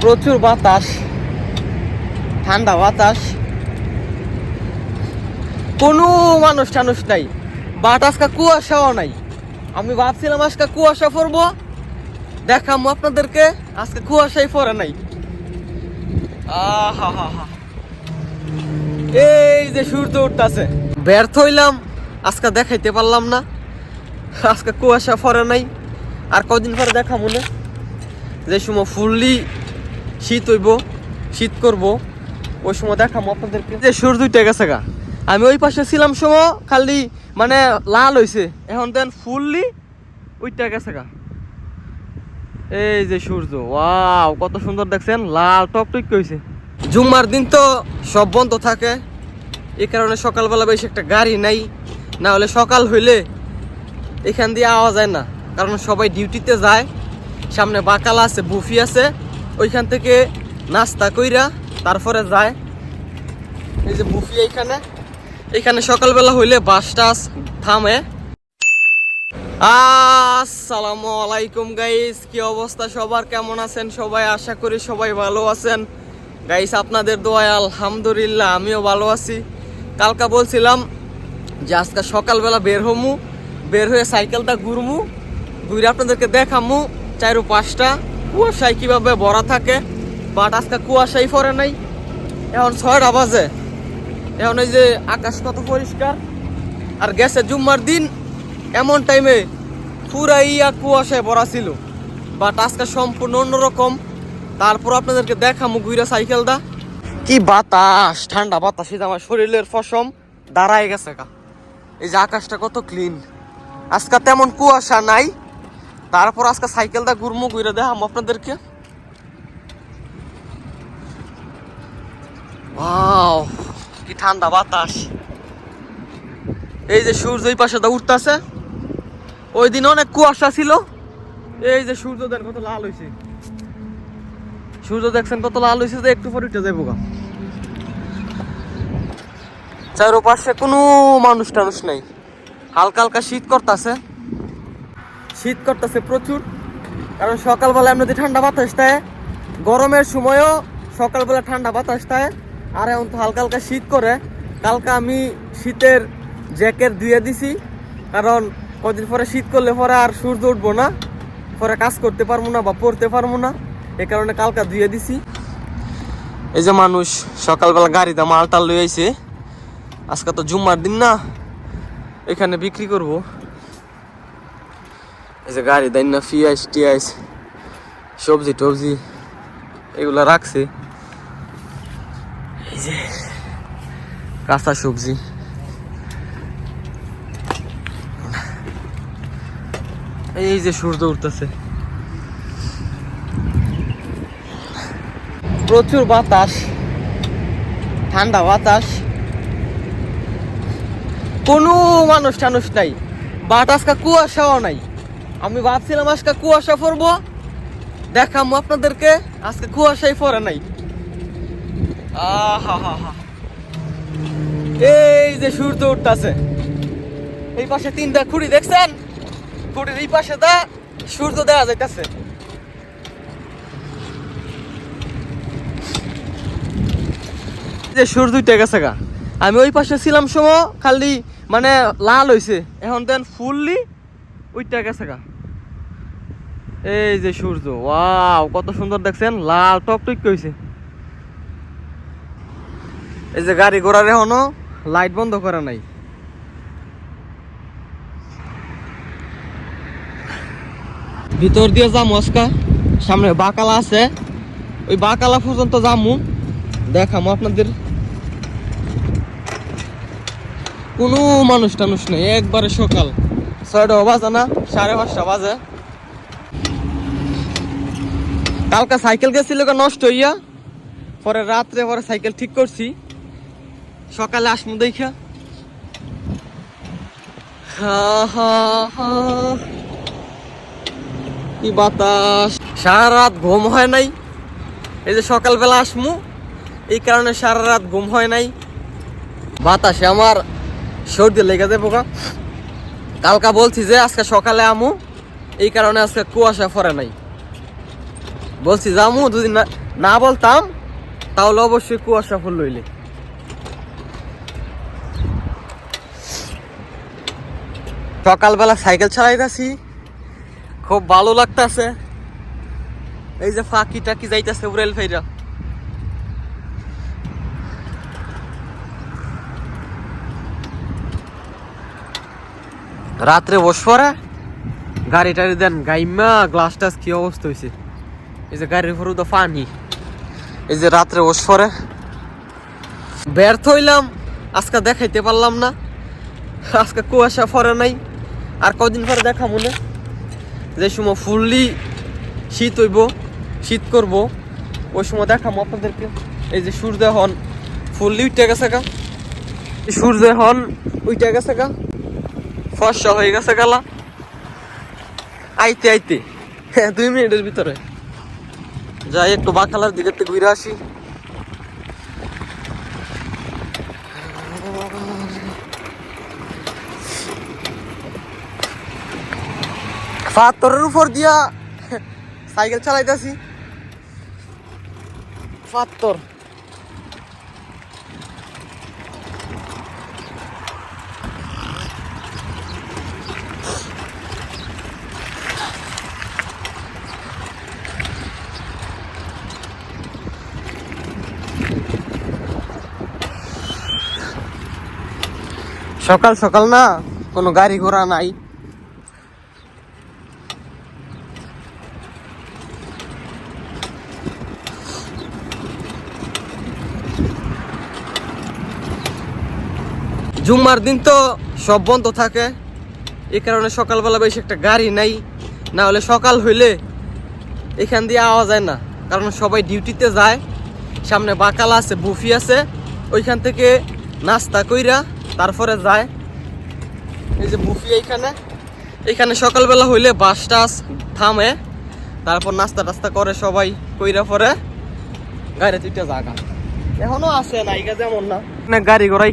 প্রচুর বাতাস, ঠান্ডা বাতাস, কোনো মানুষ টানুষ নাই, বাট আজকে কুয়াশাও নাই। আমি ভাবছিলাম আজকে কুয়াশা পড়বো, দেখামো আপনাদেরকে, আজকে কুয়াশাই পড়ে নাই। এই যে সূর্য উঠতেছে, ব্যর্থ হইলাম, আজকে দেখাইতে পারলাম না, আজকে কুয়াশা পড়ে নাই। আর কদিন পরে দেখা মনে যে সময় ফুললি শীত হইব, শীত করব, ওই সময় দেখামো আপনাদেরকে। যে সূর্য উঠে গেছে গা, আমি ওই পাশে ছিলাম সময় খালি মানে লাল হয়েছে, এখন দেন ফুললি উঠে গেছে গা। এই যে সূর্য, ওয়াও কত সুন্দর দেখছেন, লাল টকটক হয়েছে। জুম্মার দিন তো সব বন্ধ থাকে, এই কারণে সকালবেলা বেশি একটা গাড়ি নাই, না হলে সকাল হইলে এখান দিয়ে আওয়া যায় না, কারণ সবাই ডিউটিতে যায়। সামনে বাকালা আছে, বুফি আছে, ওইখান থেকে নাস্তা কইরা তারপরে যায়। এই যে বুফি এখানে সকালবেলা হইলে বাস টাস থামে। আসসালামু আলাইকুম গাইস, কি অবস্থা সবার, কেমন আছেন সবাই? আশা করি সবাই ভালো আছেন গাইস, আপনাদের দোয়ায় আলহামদুলিল্লাহ আমিও ভালো আছি। কালকা বলছিলাম যে আজকে সকালবেলা বের হয়ে সাইকেলটা ঘুরে আপনাদেরকে দেখামু চাইরো পাঁচটা কুয়াশায় কিভাবে ভরা থাকে, বাট আজকে কুয়াশাই পড়ে নাই। এখন 6টা বাজে, এখন এই যে আকাশ কত পরিষ্কার, আর গেছে জুম্মার দিন এমন টাইমে পুরাই কুয়াশায় ভরা ছিল, বাট আজকে সম্পূর্ণ অন্যরকম। তারপর আপনাদেরকে দেখামু ঘুরে সাইকেলটা, কি বাতাস, ঠান্ডা বাতাস, এই যে আমার শরীরের পশম দাঁড়ায় গেছে গা। এই যে আকাশটা কত ক্লিন, আজকে তেমন কুয়াশা নাই। তারপর আজকে সাইকেলটা ঘুরে দেখামু আপনাদেরকে। ওয়াও কি ঠান্ডা বাতাস। এই যে সূর্য এই পাশে উঠতেছে, ওই দিন অনেক কুয়াশা ছিল। এই যে সূর্য দেন কত লাল হয়েছে, সূর্য দেখছেন কত লাল হয়েছে, যে একটু পরে উঠে যাবো গা। চারপাশে কোনো মানুষ টানুষ নাই, হালকা হালকা শীত করতেছে প্রচুর, কারণ সকালবেলা এমনি ঠান্ডা বাতাস দেয়, গরমের সময়ও সকালবেলা ঠান্ডা বাতাস দেয়, আর এখন তো হালকা হালকা শীত করে। কালকে আমি শীতের জ্যাকেট ধুয়ে দিছি, কারণ কদিন পরে শীত করলে পরে আর সূর্য উঠবো না, পরে কাজ করতে পারবো না বা পড়তে পারবো না, এই কারণে কালকা ধুয়ে দিছি। এই যে মানুষ সকালবেলা গাড়িতে মালটাল লই আইছে, আজকে তো জুম্মার দিন না, এখানে বিক্রি করব। এই যে গাড়ি দেন না, পিঁয়াজ টিয়াজ সবজি টবজি এগুলা রাখছে, এই যে কাঁচা সবজি। এই যে সূর্য উঠতেছে, প্রচুর বাতাস, ঠান্ডা বাতাস, কোনো মানুষ টানুষ নাই, বাট আজকে কুয়াশাও নাই। আমি ভাবছিলাম আজকে কুয়াশা পড়বো, দেখামো আপনাদেরকে, আজকে কুয়াশাই পড়ে নাই। এই যে সূর্য উঠতেছে, এই পাশে 3টা খুঁড়ি দেখছেন, খুঁড়ির এই পাশে দা সূর্য দেখা যাইতেছে। যে সূর্য উঠে গেছে গা, আমি ওই পাশে ছিলাম সময় খালি মানে লাল হয়েছে, এখন দেন ফুললি উঠে গেছে গা। এই যে সূর্য, ওয়াও কত সুন্দর দেখছেন, লাল টকটক হয়েছে। এই যে গাড়ি ঘোড়ার এখনো লাইট বন্ধ করা নাই। ভিতর দিয়ে যামু আজকা, সামনে বাকালা আছে, ওই বাকালা পর্যন্ত যামু, দেখামু আপনাদের। কোনো মানুষ টানুষ নেই, একবারে সকাল 6টা বাজে না, 5:30 বাজে। কালকা সাইকেল গেছিল নষ্ট হইয়া, পরে রাত্রে পরে সাইকেল ঠিক করছি, সকালে আসমু দেখা। কি বাতাস, সারা রাত ঘুম হয় নাই, এই যে সকালবেলা আসমু, এই কারণে সারা রাত ঘুম হয় নাই। বাতাসে আমার সর্দি লেগে যাবো গা। কালকা বলছি যে আজকে সকালে আমু, এই কারণে আজকে কুয়াশা পড়ে নাই, বলছি যামু, যদি না না বলতাম তাহলে অবশ্যই কুয়াশা ফুল লইলে। সকালবেলা সাইকেল চালাইতেছি, খুব ভালো লাগতেছে। এই যে ফাঁকি টাকি যাইতেছে উড়াইল ফাইরা। রাত্রে বস পরে গাড়ি টাড়ি দেন গাইমা গ্লাস টাস কি অবস্থা হয়েছে। এই যে গাড়ির উপরে তো পানি। এই যে রাত্রে বস পরে ব্যর্থ হইলাম, আজকে দেখাইতে পারলাম না। আজকে কুয়াশা পরে নাই, আর কদিন পরে দেখা মনে যে সময় ফুললি শীত হইব, শীত করব, ওই সময় দেখাবো আপনাদেরকে। এই যে সূর্য হন ফুললি উঠে গেছে গা, সূর্য হন উঠে গেছে গা, ফর্সা হয়ে গেছে গালা আইতে আইতে 2 মিনিটের ভিতরে। যাই একটু বাকালার দিকে ঘুরে আসি। পাথরের উপর দিয়া সাইকেল চালাইতেছি। পাথর সকাল সকাল না, কোনো গাড়ি ঘোড়া নাই। জুম্মার দিন তো সব বন্ধ থাকে, এই কারণে সকালবেলা বেশি একটা গাড়ি নাই। না হলে সকাল হইলে এখান দিয়ে আওয়া যায় না, কারণ সবাই ডিউটিতে যায়। সামনে বাকালা আছে, বুফি আছে, ওইখান থেকে নাস্তা কইরা তারপরে যায়। এই যে বুফি এইখানে সকালবেলা হইলে বাস টাস থামে, তারপর নাস্তা টাস্তা করে সবাই কইরা পরে গাড়ি দুইটা জায়গা এখনো আছে নাইকা যেমন না গাড়ি ঘোড়া।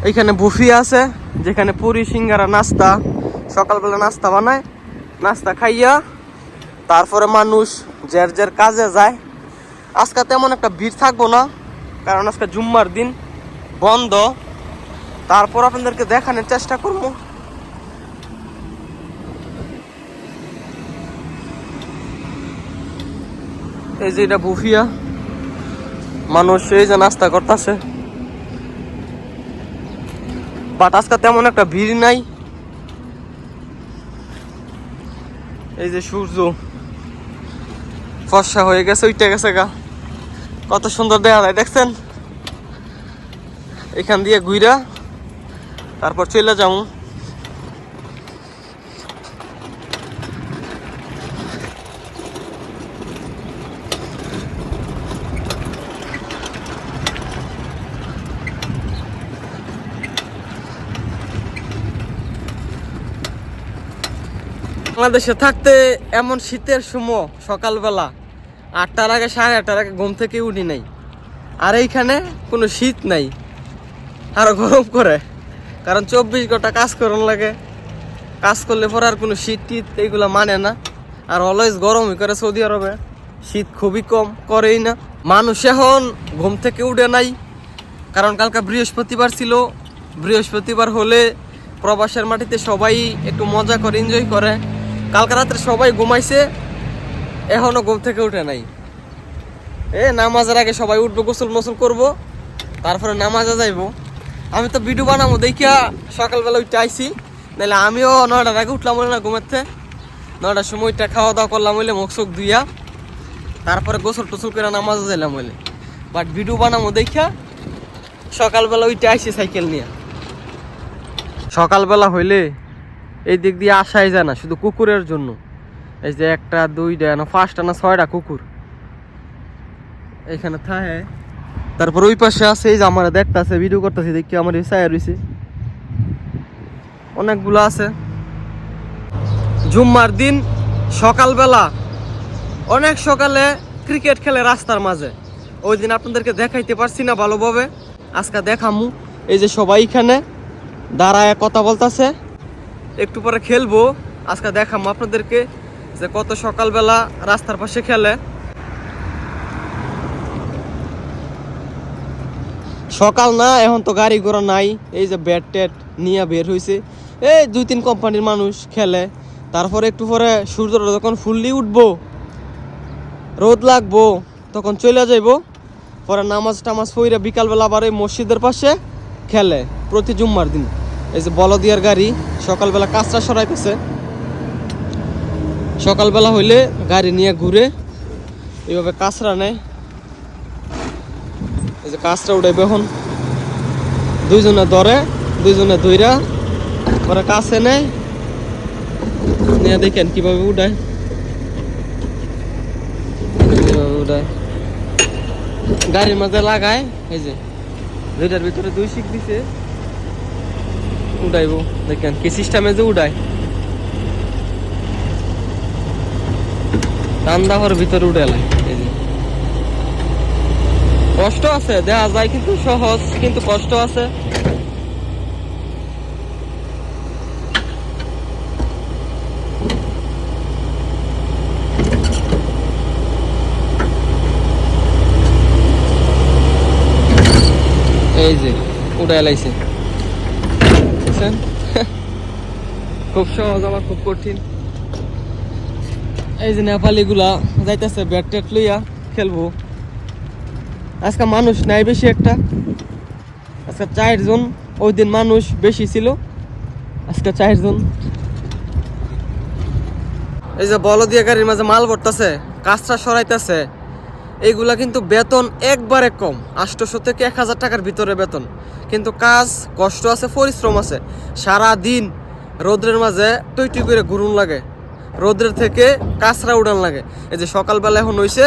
এইখানে বুফি আছে, যেখানে পুরি সিঙ্গারা নাস্তা সকালবেলা নাস্তা বানায়। নাস্তা খাইয়া তারপরে মানুষ যার যার কাজে যায়। আজকে তেমন একটা ভিড় থাকবো না, কারণ আজকে জুম্মার দিন বন্ধ। তারপর আপনাদেরকে দেখানোর চেষ্টা করবো। এই যে এটা বুফিয়া, মানুষ এই যে নাস্তা করতেছে, বাট আজকে তেমন একটা ভিড় নাই। এই যে সূর্য ফর্সা হয়ে গেছে, উঠে গেছে গা, কত সুন্দর দেখা যায় দেখছেন। এখান দিয়ে ঘুরা তারপর চলে যাবো। বাংলাদেশে থাকতে এমন শীতের সময় সকালবেলা 8টার আগে 8:30টার আগে ঘুম থেকে উঠি নাই, আর এইখানে কোনো শীত নাই, আরো গরম করে, কারণ 24 ঘন্টা কাজ করুন লাগে। কাজ করলে পরে আর কোনো শীত টিত এইগুলো মানে না, আর অলওয়েজ গরমই করে সৌদি আরবে, শীত খুবই কম করেই না। মানুষ এখন ঘুম থেকে উঠে নাই, কারণ কালকে বৃহস্পতিবার ছিল। বৃহস্পতিবার হলে প্রবাসের মাটিতে সবাই একটু মজা করে, এনজয় করে। কালকে রাত্রে সবাই ঘুমাইছে, এখনো ঘুম থেকে উঠে নাই। নামাজের আগে সবাই উঠবো, গোসল মোসল করবো, তারপরে নামাজে যাইবো। আমি তো ভিডিও বানাবো দেখিয়া সকালবেলা উঠে আইসি, নাহলে আমিও 9টার আগে উঠলাম না ঘুমাতে। 9টার সময় উঠে খাওয়া দাওয়া করলাম হইলে, মুখ চোখ ধুইয়া তারপরে গোসল টোসল করে নামাজে যাইলাম হইলে। বাট ভিডিও বানাবো দেখিয়া সকালবেলা উঠে আইসি সাইকেল নিয়ে। সকালবেলা হইলে এই দিক দিয়ে আসাই যায় না, শুধু কুকুরের জন্য। এই যে 1টা 2টা না 5টা না 6টা কুকুর এখানে থাকে। তারপর ওই পাশে আছে, এই যে আমার দেখতেছে, ভিডিও করতেছে, দেখি আমার ছায়া রয়েছে, অনেকগুলো আছে। জুম্মার দিন সকালবেলা অনেক সকালে ক্রিকেট খেলে রাস্তার মাঝে। ওই দিন আপনাদেরকে দেখাইতে পারছি না ভালোভাবে, আজকে দেখামু। এই যে সবাই এখানে দাঁড়ায় কথা বলতেছে, একটু পরে খেলবো। আজকে দেখামু আপনাদেরকে যে কত সকালবেলা রাস্তার পাশে খেলে। সকাল না, এখন তো গাড়ি ঘোড়া নাই, এই যে ব্যাট ট্যাট নিয়ে বের হয়েছে, এই 2-3 কোম্পানির মানুষ খেলে। তারপরে একটু পরে সূর্যটা যখন ফুললি উঠবো, রোদ লাগবো, তখন চলে যাইবো। পরে নামাজ টামাজ পইরা বিকালবেলা আবার এই মসজিদের পাশে খেলে প্রতি জুম্মার দিন। এই যে বলদিয়ার গাড়ি সকালবেলা কাঁচরা সরাইতেছে, সকালবেলা হইলে গাড়ি নিয়ে ঘুরে এইভাবে কাঁচরা নেয়। এই যে কাঁচরা উঠাইবে, এখন দুইজনে ধরে, দুইজনে ধইরা পরে কাছে নেয়, নিয়ে দেখেন কিভাবে উঠায়, কিভাবে উঠায় গাড়ির মাঝে লাগায়। এই যে দুইটার ভিতরে 2 শিক দিছে, উঠাইবো। দেখেন কি সিস্টেমে যে উঠায়, টান্দাহর ভিতরে উঠে এলাই। এই যে কষ্ট আছে, দেখা যায় কিন্তু সহজ, কিন্তু কষ্ট আছে। এই যে উঠে এলাইছে, খুব সহজ আবার খুব কঠিন। এই যে নেপালি গুলা যাইতেছে ব্যাট ট্যাট লইয়া খেলবো। আজকে মানুষ নাই বেশি একটা, আজকে 4 জন, ওই দিন মানুষ বেশি ছিল, আজকে 4 জন। এই যে বলদিয়া গাড়ির মাঝে মাল ভরতেছে, কাঁচরা সরাইতেছে। এইগুলা কিন্তু বেতন একবারে কম, 800 থেকে 1000 টাকার ভিতরে বেতন, কিন্তু কাজ কষ্ট আছে, পরিশ্রম আছে। সারা দিন রোদ্রের মাঝে টুই করে ঘুরুন লাগে, রোদ্রের থেকে কাঁচরা উড়ান লাগে। এই যে সকালবেলা এখন হইছে,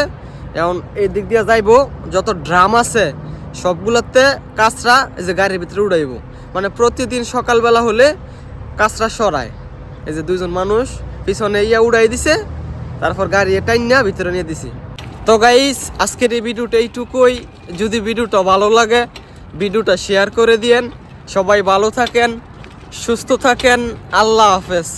এখন এই দিক দিয়ে যাইবো, যত ড্রাম আছে সবগুলাতে কাঁচরা এই যে গাড়ির ভিতরে উড়াইব। মানে প্রতিদিন সকালবেলা হলে কাঁচরা সরায়। এই যে 2 জন মানুষ পিছনে ইয়া উড়াই দিছে, তারপর গাড়ি টাইনা ভিতরে নিয়ে দিছি। তো গাইস, আজকের এই ভিডিওটা এইটুকুই। যদি ভিডিওটা ভালো লাগে ভিডিওটা শেয়ার করে দিয়েন। সবাই ভালো থাকেন, সুস্থ থাকেন, আল্লাহ হাফেজ।